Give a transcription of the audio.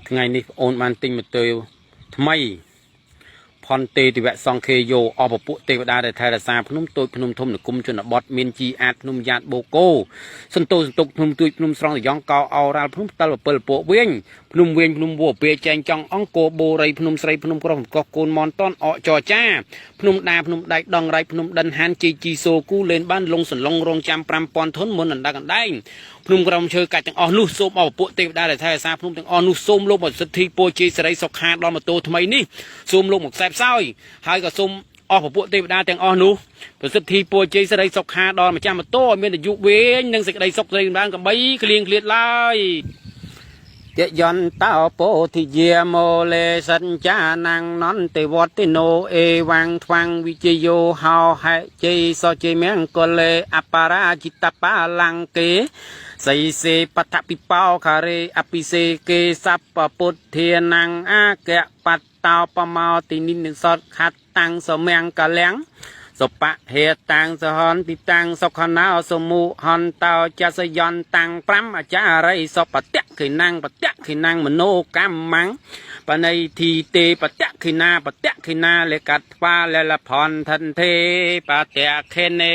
ថ្ងៃនេះអូនបានទិញម៉ូតូថ្មីផនតេទិវៈសង្ឃេយោអបពួកទេវតាដែលថែរក្សាភ្នំតូចភ្នំធំនគមជនបទមានជីអាតភ្នំយ៉ាតបូកូសន្ទុសន្ទុកភ្នំទួយភ្នំស្រងត្រយ៉ងកោអោរ៉ាល់ភ្នំតល7ពួកវិញភ្នំវិញភ្នំវัวពេចែងចង់អង្គរបូរីភ្នំស្រីភ្នំក្រោះកោះកូនមនតនអកចចាភ្នំដាភ្នំដៃដងរៃភ្នំដិនហានជីជីសូគូលេនបានលងសន្លងរងចាំ5000ធនមុនអណ្ដាកអណ្ដែងភ្នំក្រំឈើកាច់ទាំងអស់នោះសូមអបពួកទេវតាដែលថែរក្សាភ្នំទាំងអស់នោះសូមលោកមកសិទ្ធិពោជ័យសេរីសុខាដល់ម៉ូតូថ្មីនេះសូមលោកមកខ្សែផ្សោយហើយក៏សូមអស់ពួកទេវតាទាំងអស់នោះប្រសិទ្ធិពោជ័យសេរីសុខាដល់ម្ចាស់ម៉ូតូឲ្យមានអាយុវែងនិងសេចក្តីសុខស្រីបានកបីក្លៀងក្លៀតឡើយយយន្តោពោធិយាមោលេសញ្ចានាងនន្តិវតិណូអេវាំងថ្វាំងវិជយោហោហេជ័យសជ័យមង្គលេអបរាជិតបាលង្កេសៃសេបតពិបោខារេអភិសេកេសពពុទ្ធានាងអាកៈបតតោបមោទិនិនិសតខតតាំងសមៀងកលាំងសុបៈហេតាំងសហនទីតាំងសុខណោសមុហន្តោចសយន្តតាំង5អចារិសពតៈខិណាំងបតៈខិណាំងមโนកម្មੰបណៃធីទេបតៈខិណាបតៈខិណាលេកត្វាលលផនថន្ទេបតៈខេនេ